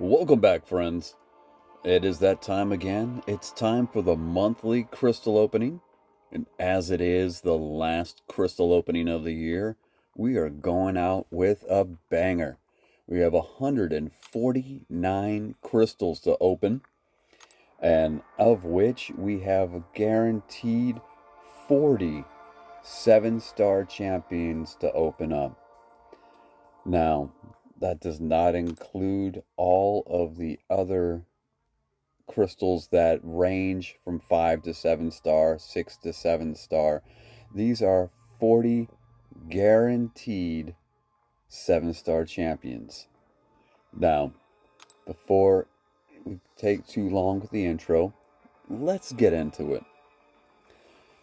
Welcome back, friends. It is that time again. It's time for the monthly crystal opening. And as it is the last crystal opening of the year, we are going out with a banger. We have 149 crystals to open, and of which we have guaranteed 40 7-star champions to open up. Now, that does not include all of the other crystals that range from 5 to 7 star, 6 to 7 star. These are 40 guaranteed 7-star champions. Now, before we take too long with the intro, let's get into it.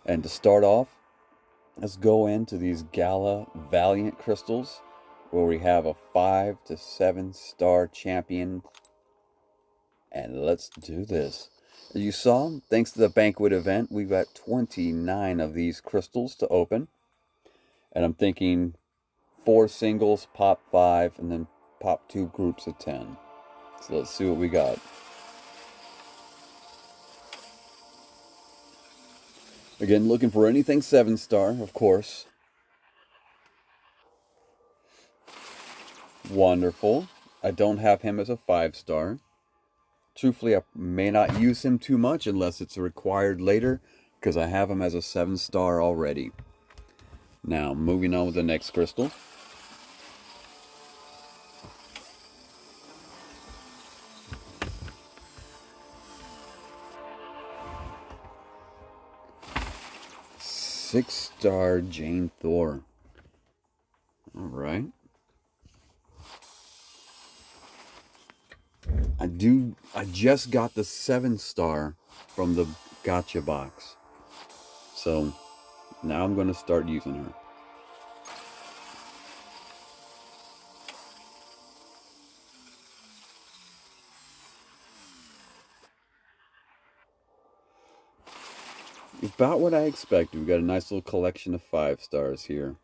And to start off, let's go into these Gala Valiant crystals where we have a 5 to 7 star champion. And let's do this. As you saw, thanks to the banquet event, we've got 29 of these crystals to open. And I'm thinking 4 singles, pop 5, and then pop 2 groups of 10. So let's see what we got. Again, looking for anything 7-star, of course. Wonderful. I don't have him as a 5-star. Truthfully, I may not use him too much unless it's required later, because I have him as a 7-star already. Now, moving on with the next crystal. 6-star Jane Thor. All right. I just got the 7-star from the gotcha box. So now I'm going to start using her. About what I expected. We got a nice little collection of 5-stars here.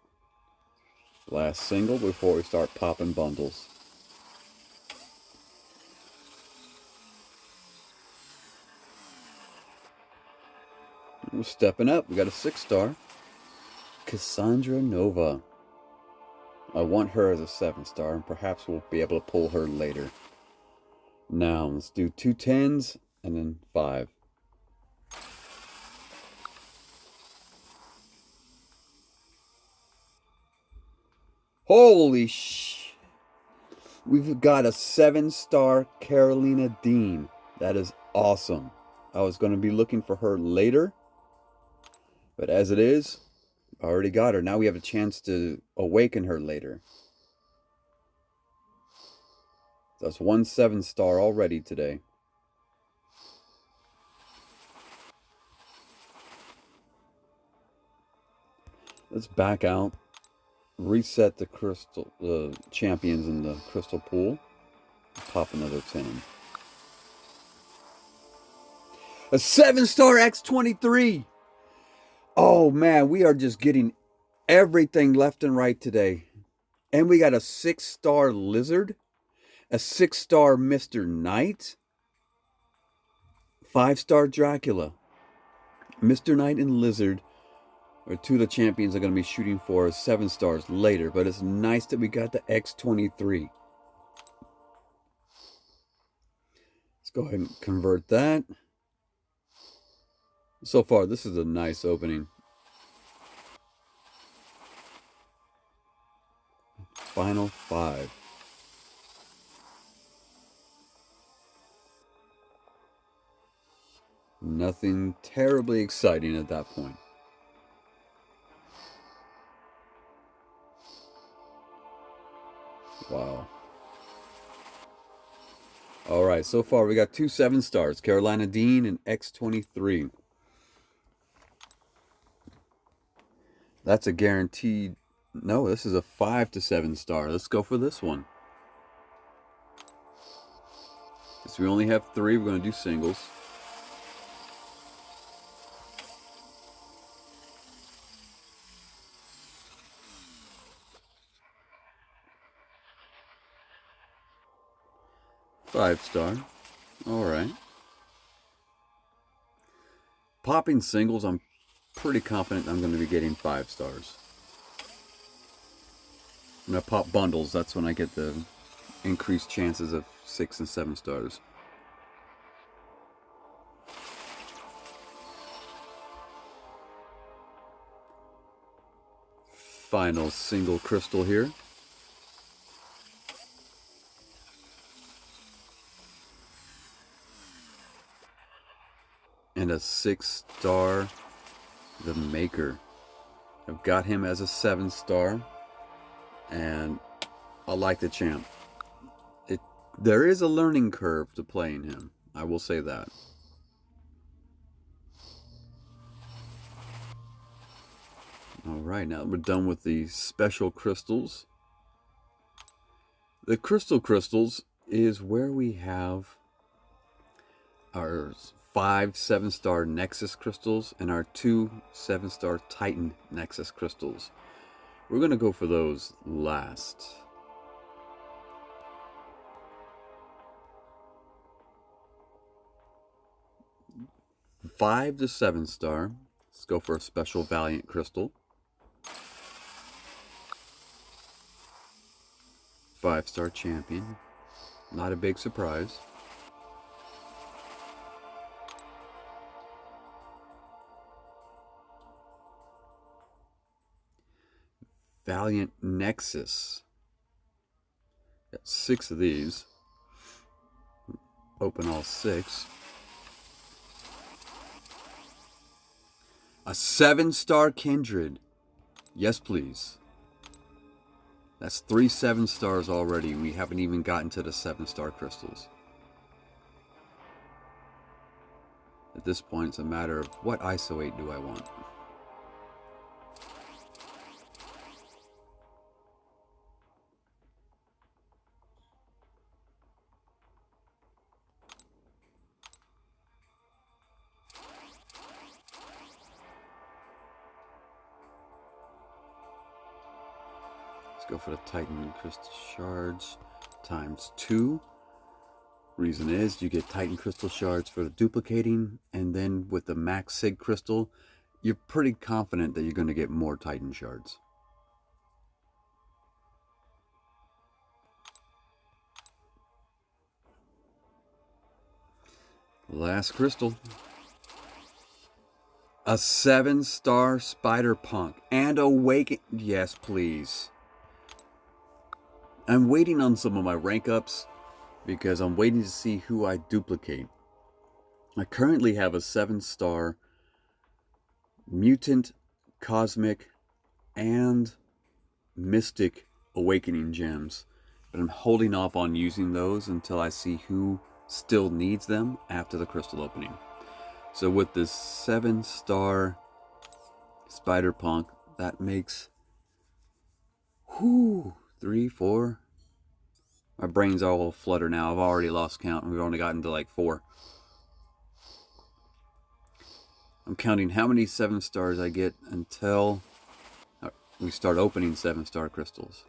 Last single before we start popping bundles. We're stepping up. We got a 6-star. Cassandra Nova. I want her as a 7-star, and perhaps we'll be able to pull her later. Now, let's do 2 10s and then 5. Holy sh! We've got a 7-star Carolina Dean. That is awesome. I was going to be looking for her later, but as it is, I already got her. Now we have a chance to awaken her later. That's 1 7-star already today. Let's back out, reset the crystal champions in the crystal pool, pop another 10. A 7-star X23. Oh man, we are just getting everything left and right today. And we got a 6-star Lizard, a 6-star Mr. Knight, 5-star Dracula. Mr. Knight and Lizard are 2 of the champions I'm going to be shooting for as 7-stars later, but it's nice that we got the X23. Let's go ahead and convert that. So far, this is a nice opening. Final 5. Nothing terribly exciting at that point. Wow. All right, so far we got 2 7-stars, Carolina Dean and X23. That's a guaranteed. No, this is a 5 to 7-star. Let's go for this one. Since we only have 3, we're going to do singles. 5-star. All right. Popping singles, I'm pretty confident I'm going to be getting 5 stars. When I pop bundles, that's when I get the increased chances of 6 and 7 stars. Final single crystal here. And a 6-star, the Maker. I've got him as a 7-star, and I like the champ. There is a learning curve to playing him. I will say that. Alright, now we're done with the special crystals. The crystals is where we have our 5 7-star Nexus crystals and our 2 7-star Titan Nexus crystals. We're going to go for those last. Five to 7-star. Let's go for a special Valiant crystal. 5-star champion. Not a big surprise. Valiant Nexus. Got 6 of these. Open all 6. A 7-star Kindred. Yes, please. That's 3 7-stars already. We haven't even gotten to the 7-star crystals. At this point, it's a matter of what ISO 8 do I want. Let's go for the Titan Crystal Shards times 2. Reason is you get Titan Crystal Shards for the duplicating, and then with the Max Sig Crystal, you're pretty confident that you're going to get more Titan Shards. Last crystal. A 7-star Spider-Punk and Awaken. Yes, please. I'm waiting on some of my rank ups because I'm waiting to see who I duplicate. I currently have a 7-star Mutant, Cosmic, and Mystic Awakening gems, but I'm holding off on using those until I see who still needs them after the crystal opening. So with this 7-star Spider-Punk, that makes 3, 4. My brain's all flutter now. I've already lost count, and we've only gotten to like 4. I'm counting how many 7-stars I get until we start opening 7-star crystals.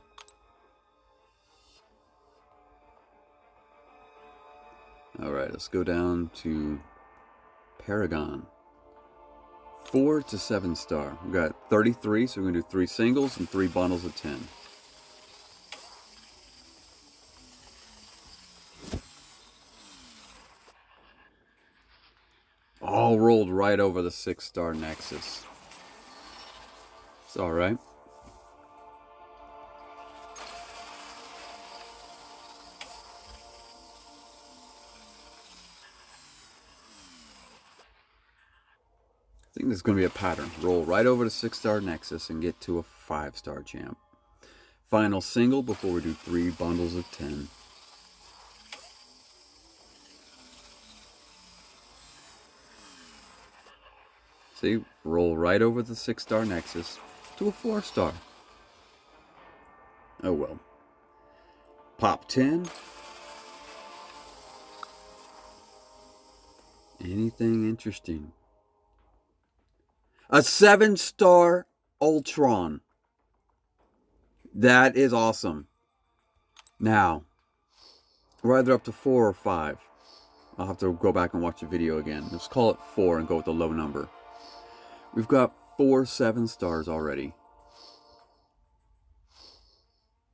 Alright, let's go down to Paragon. 4 to 7-star. We've got 33, so we're going to do 3 singles and 3 bundles of 10. All rolled right over the 6-star Nexus. It's alright. I think there's going to be a pattern. Roll right over the 6-star Nexus and get to a 5-star champ. Final single before we do 3 bundles of 10. See, roll right over the 6-star Nexus to a 4-star. Oh well. Pop 10. Anything interesting? A 7-star Ultron. That is awesome. Now, We're either up to 4 or 5. I'll have to go back and watch the video again. Let's call it 4 and go with the low number. We've got 4 7-stars already.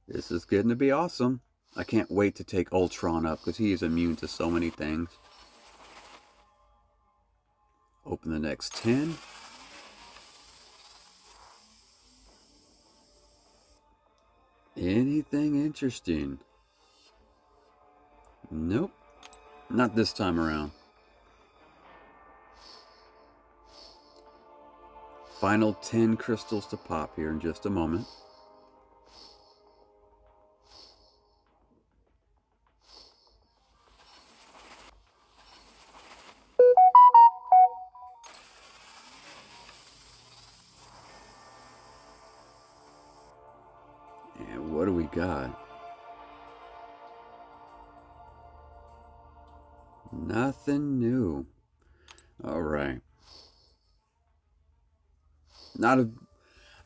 This is getting to be awesome. I can't wait to take Ultron up because he is immune to so many things. Open the next 10. Anything interesting? Nope. Not this time around. Final 10 crystals to pop here in just a moment. And what do we got? Nothing new. All right. Not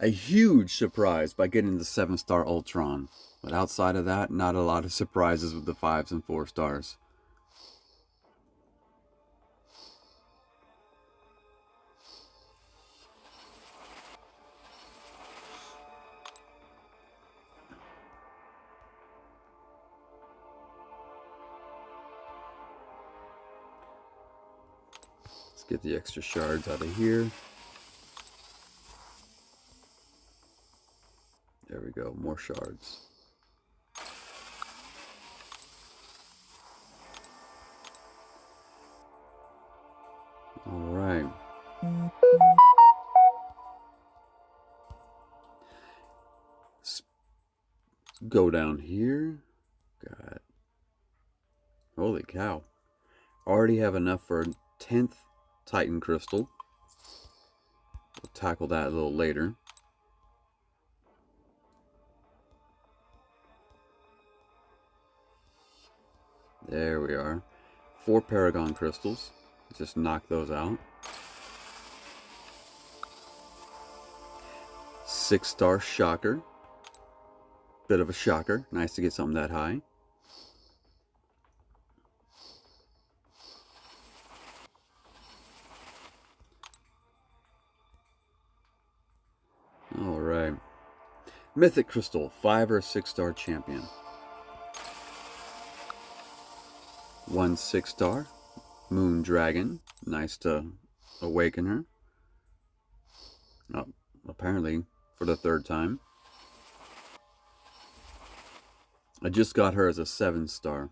a huge surprise by getting the 7-star Ultron. But outside of that, not a lot of surprises with the 5s and 4 stars. Let's get the extra shards out of here. There we go, more shards. All right. Let's go down here. God. Holy cow. Already have enough for a 10th Titan Crystal. We'll tackle that a little later. There we are. 4 Paragon Crystals. Just knock those out. 6-star Shocker. Bit of a shocker. Nice to get something that high. Alright. Mythic Crystal. 5 or 6-star champion. 1 6-star Moon Dragon. Nice to awaken her. Oh, apparently for the 3rd time. I just got her as a 7-star.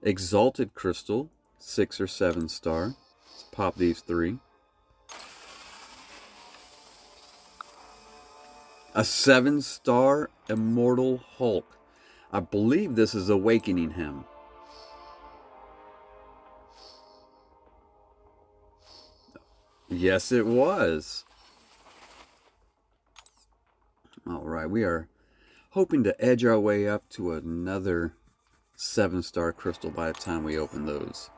Exalted Crystal. 6 or 7-star. Let's pop these 3. A 7-star Immortal Hulk. I believe this is awakening him. Yes, it was. All right, we are hoping to edge our way up to another 7-star crystal by the time we open those.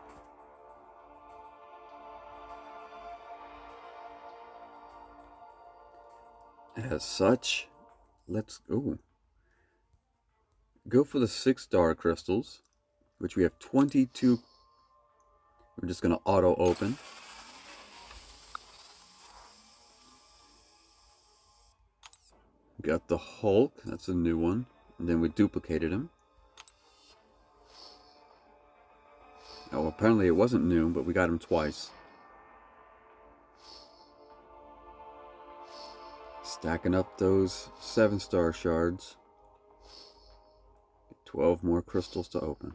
As such, let's go for the 6-star crystals, which we have 22. We're just going to auto open. Got the Hulk, that's a new one. And then we duplicated him. Oh, apparently it wasn't new, but we got him twice. Stacking up those 7-star shards. 12 more crystals to open.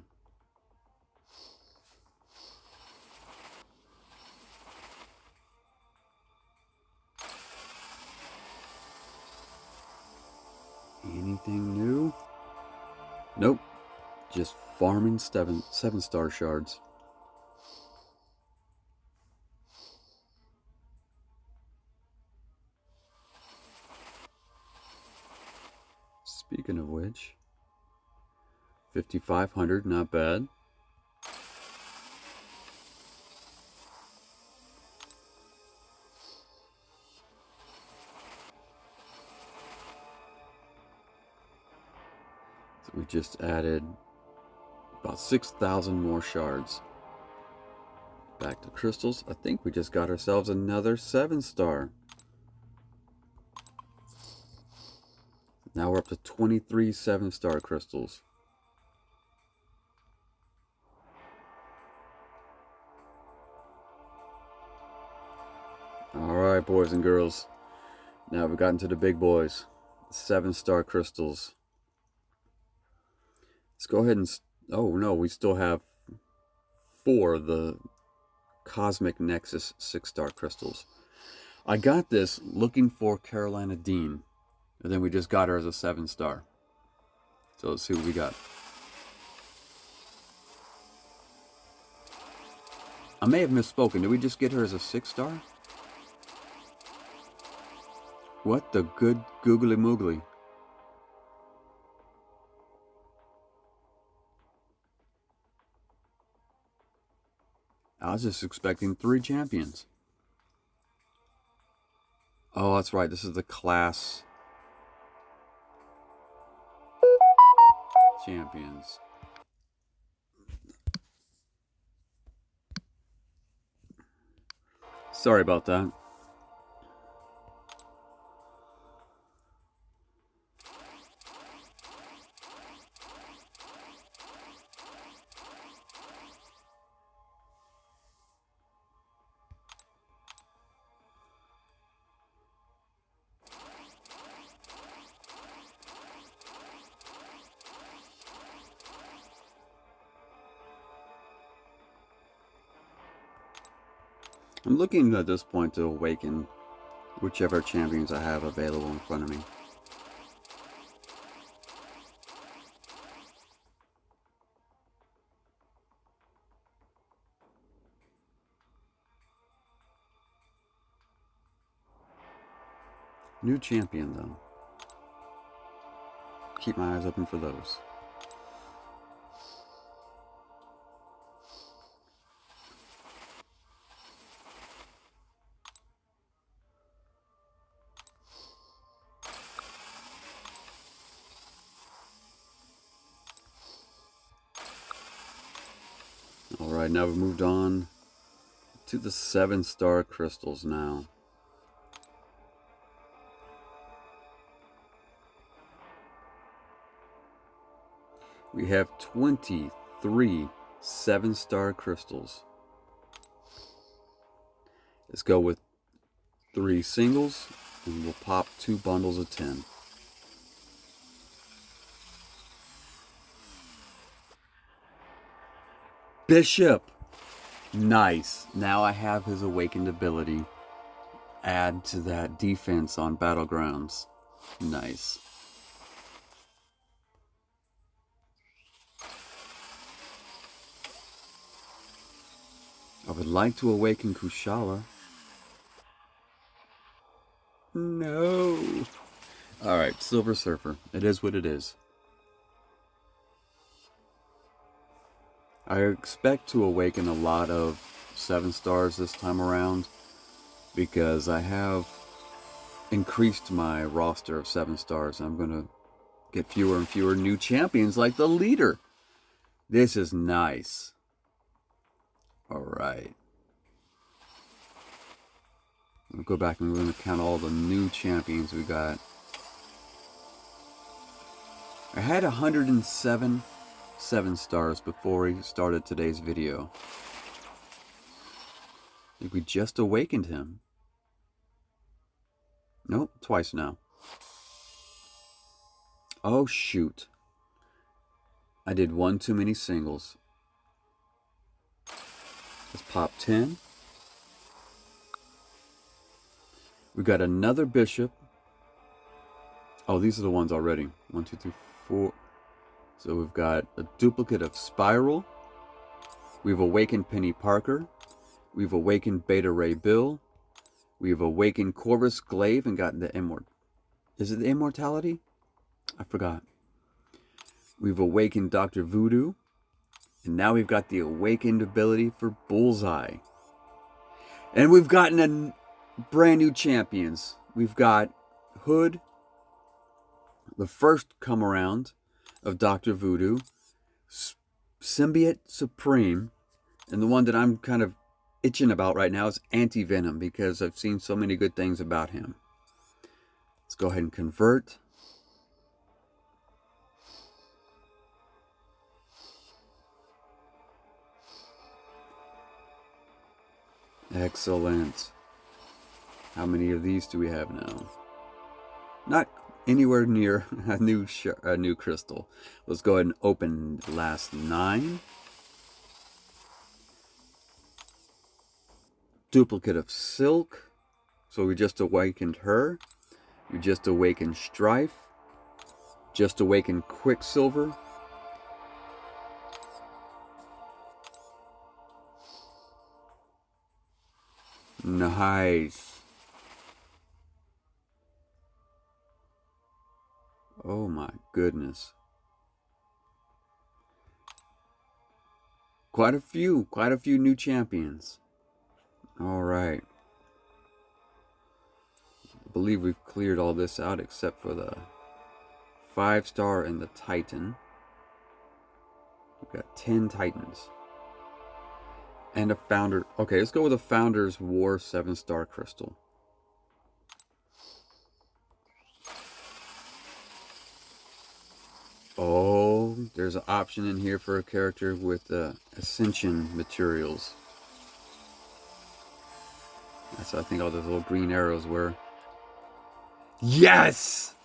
Anything new? Nope. Just farming 7-star shards. Speaking of which, 5,500, not bad. So we just added about 6,000 more shards. Back to crystals. I think we just got ourselves another 7-star. Now we're up to 23 7-star crystals. Alright, boys and girls. Now we've gotten to the big boys. 7-star crystals. Let's go ahead and... Oh no, we still have 4 of the Cosmic Nexus 6-star crystals. I got this looking for Carolina Dean. And then we just got her as a 7-star. So let's see what we got. I may have misspoken. Did we just get her as a 6-star? What the good googly moogly? I was just expecting 3 champions. Oh, that's right. This is the class champions. Sorry about that. I'm looking at this point to awaken whichever champions I have available in front of me. New champion, though. Keep my eyes open for those. Alright, now we've moved on to the 7-star crystals now. We have 23 7-star crystals. Let's go with 3 singles, and we'll pop 2 bundles of 10. Bishop! Nice. Now I have his awakened ability. Add to that defense on battlegrounds. Nice. I would like to awaken Kushala. No. Alright, Silver Surfer. It is what it is. I expect to awaken a lot of 7-stars this time around because I have increased my roster of 7-stars. I'm going to get fewer and fewer new champions like the leader. This is nice. Alright. We'll go back and we're going to count all the new champions we got. I had 107 7-stars before we started today's video. I think we just awakened him. Nope, twice now. Oh shoot. I did one too many singles. Let's pop 10. We got another bishop. Oh, these are the ones already. 1, 2, 3, 4. So we've got a duplicate of Spiral. We've awakened Penny Parker. We've awakened Beta Ray Bill. We've awakened Corvus Glaive and gotten the Is it the Immortality? I forgot. We've awakened Dr. Voodoo. And now we've got the awakened ability for Bullseye. And we've gotten a brand new champions. We've got Hood, the first come around. of Dr. Voodoo, Symbiote Supreme, and the one that I'm kind of itching about right now is Anti-Venom because I've seen so many good things about him. Let's go ahead and convert. Excellent. How many of these do we have now? Not anywhere near a new crystal. Let's go ahead and open the last 9. Duplicate of Silk. So we just awakened her. We just awakened Strife. Just awakened Quicksilver. Nice. Oh my goodness. Quite a few new champions. All right. I believe we've cleared all this out except for the 5-star and the Titan. We've got 10 Titans. And a Founder. Okay, let's go with a Founder's War 7-star crystal. Oh, there's an option in here for a character with Ascension materials. That's what I think all those little green arrows were. Yes!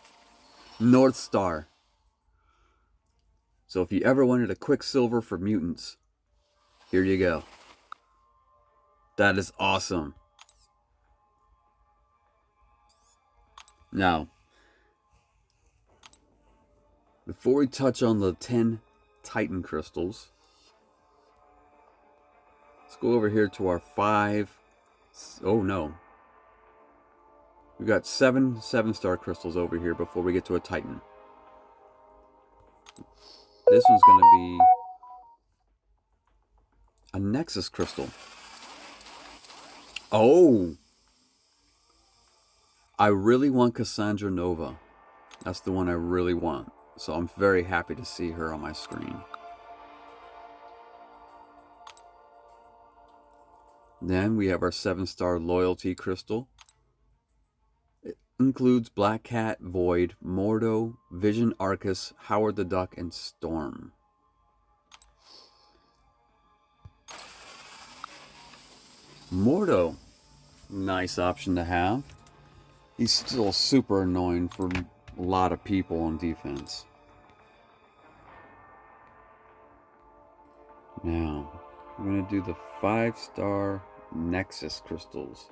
North Star. So if you ever wanted a Quicksilver for mutants, here you go. That is awesome. Now, before we touch on the 10 Titan crystals, let's go over here to our 5. Oh no. We got 7 7-star crystals over here before we get to a Titan. This one's going to be a Nexus crystal. Oh! I really want Cassandra Nova. That's the one I really want. So I'm very happy to see her on my screen. Then we have our 7-star Loyalty crystal. It includes Black Cat, Void, Mordo, Vision Arcus, Howard the Duck, and Storm. Mordo. Nice option to have. He's still super annoying for a lot of people on defense. Now, I'm going to do the 5-star Nexus crystals.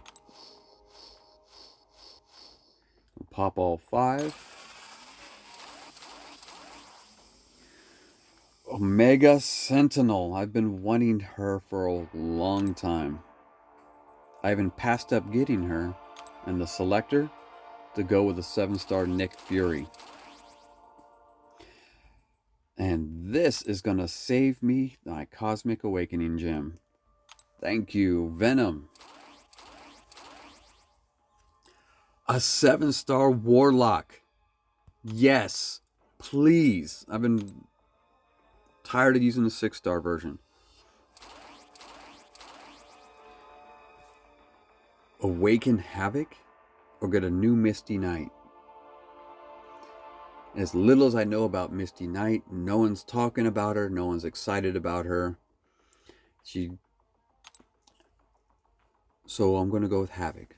We'll pop all 5. Omega Sentinel. I've been wanting her for a long time. I even passed up getting her and the selector to go with the 7-star Nick Fury. And this is going to save me my Cosmic Awakening gem. Thank you, Venom. A 7-star Warlock. Yes, please. I've been tired of using the 6-star version. Awaken Havoc or get a new Misty Knight. As little as I know about Misty Knight, no one's talking about her, no one's excited about her. So I'm going to go with Havoc.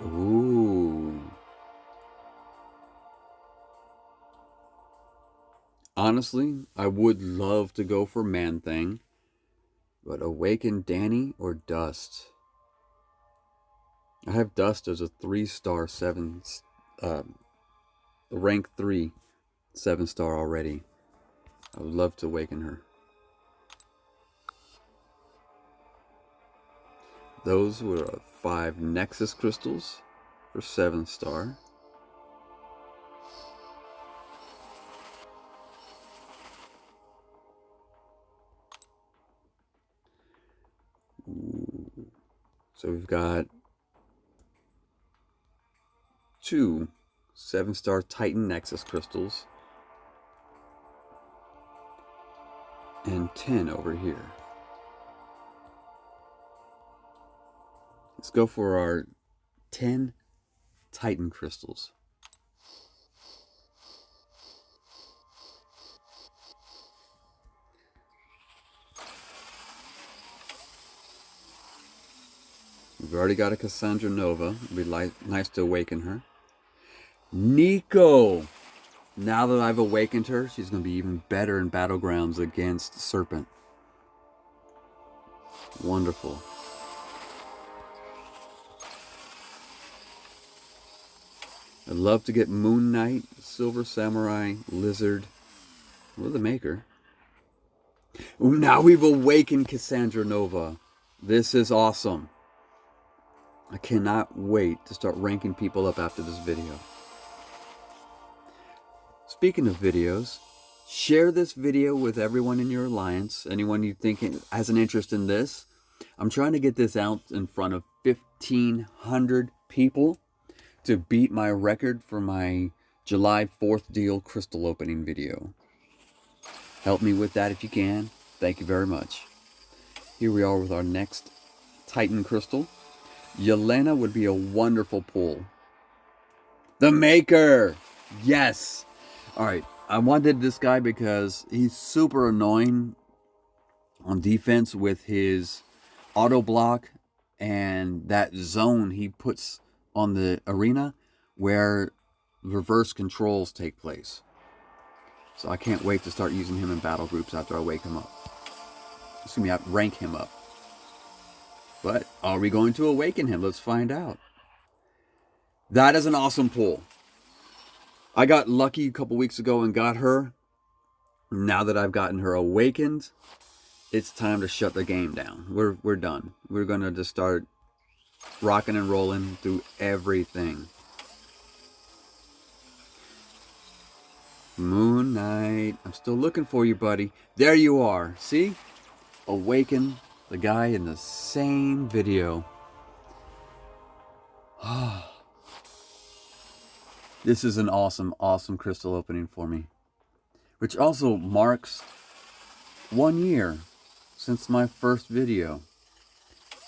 Ooh. Honestly, I would love to go for Man-Thing, but Awaken Danny or Dust? I have Dust as a 3-star 7, rank 3 7-star already. I would love to awaken her. Those were 5 Nexus crystals for 7-star. So we've got 2 7-star Titan Nexus crystals and 10 over here. Let's go for our 10 Titan crystals. We've already got a Cassandra Nova. It'd be nice to awaken her. Nico! Now that I've awakened her, she's going to be even better in Battlegrounds against Serpent. Wonderful. I'd love to get Moon Knight, Silver Samurai, Lizard, or the Maker. Now we've awakened Cassandra Nova. This is awesome. I cannot wait to start ranking people up after this video. Speaking of videos, share this video with everyone in your alliance. Anyone you think has an interest in this. I'm trying to get this out in front of 1,500 people to beat my record for my July 4th deal crystal opening video. Help me with that if you can. Thank you very much. Here we are with our next Titan crystal. Yelena would be a wonderful pull. The Maker! Yes! Alright, I wanted this guy because he's super annoying on defense with his auto block and that zone he puts on the arena where reverse controls take place. So I can't wait to start using him in battle groups after I wake him up. Excuse me, I rank him up. But are we going to awaken him? Let's find out. That is an awesome pull. I got lucky a couple weeks ago and got her. Now that I've gotten her awakened, it's time to shut the game down. We're done. We're going to just start rocking and rolling through everything. Moon Knight. I'm still looking for you, buddy. There you are. See? Awaken the guy in the same video. This is an awesome, awesome crystal opening for me. Which also marks 1 year since my first video.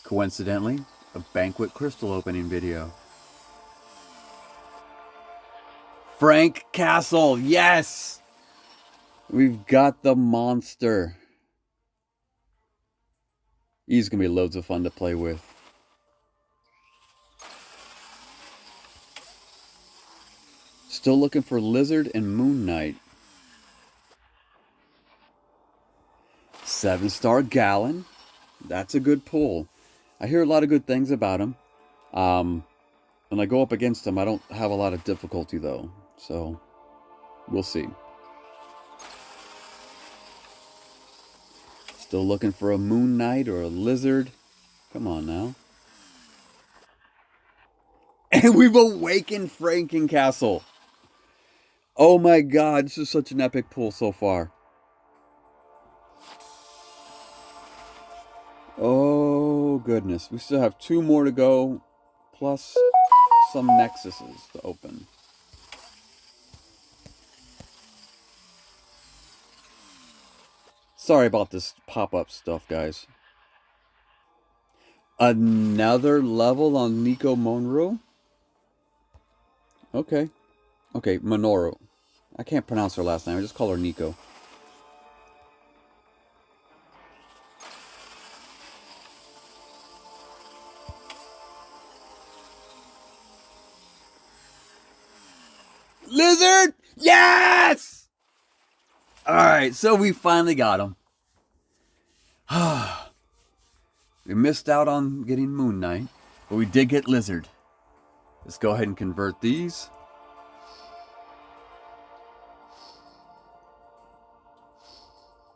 Coincidentally, a banquet crystal opening video. Frank Castle, yes! We've got the monster. He's going to be loads of fun to play with. Still looking for Lizard and Moon Knight. 7-star Gallon. That's a good pull. I hear a lot of good things about him. When I go up against him, I don't have a lot of difficulty though. So, we'll see. Still looking for a Moon Knight or a Lizard. Come on now. And we've awakened Frankencastle. Oh my god, this is such an epic pull so far. Oh goodness, we still have 2 more to go, plus some Nexuses to open. Sorry about this pop-up stuff, guys. Another level on Nico Monroe? Okay. Okay, Minoru. I can't pronounce her last name. I just call her Nico. Lizard! Yes! Alright, so we finally got him. We missed out on getting Moon Knight, but we did get Lizard. Let's go ahead and convert these.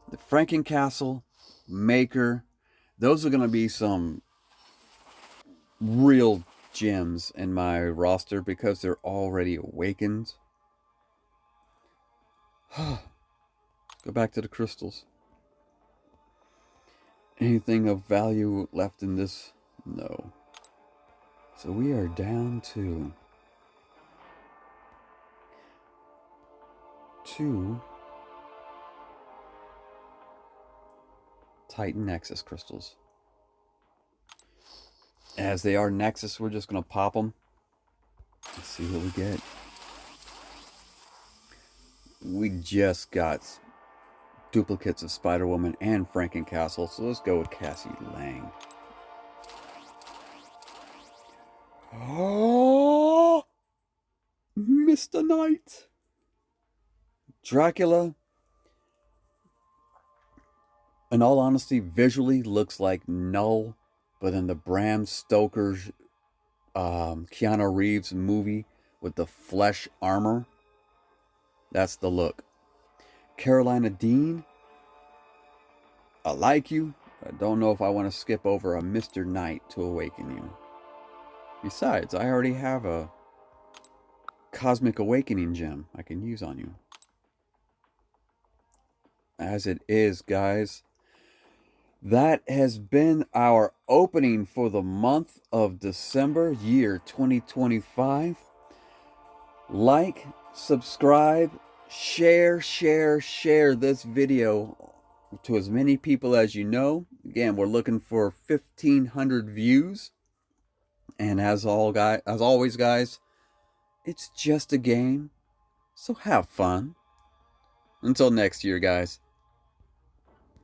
The Frankencastle, Maker, those are going to be some real gems in my roster because they're already awakened. Go back to the crystals. Anything of value left in this? No. So we are down to 2 Titan Nexus crystals. As they are Nexus, we're just going to pop them. Let's see what we get. We just got duplicates of Spider-Woman and Frankencastle, so let's go with Cassie Lang. Oh, Mr. Knight. Dracula, in all honesty, visually looks like Null, but in the Bram Stoker's Keanu Reeves movie with the flesh armor, that's the look. Carolina Dean, I like you. I don't know if I want to skip over a Mr. Knight to awaken you. Besides, I already have a Cosmic Awakening gem I can use on you. As it is, guys, that has been our opening for the month of December, year 2025. Like, subscribe, share this video to as many people as you know. Again, we're looking for 1,500 views. And as always, guys, it's just a game, so have fun. Until next year, guys.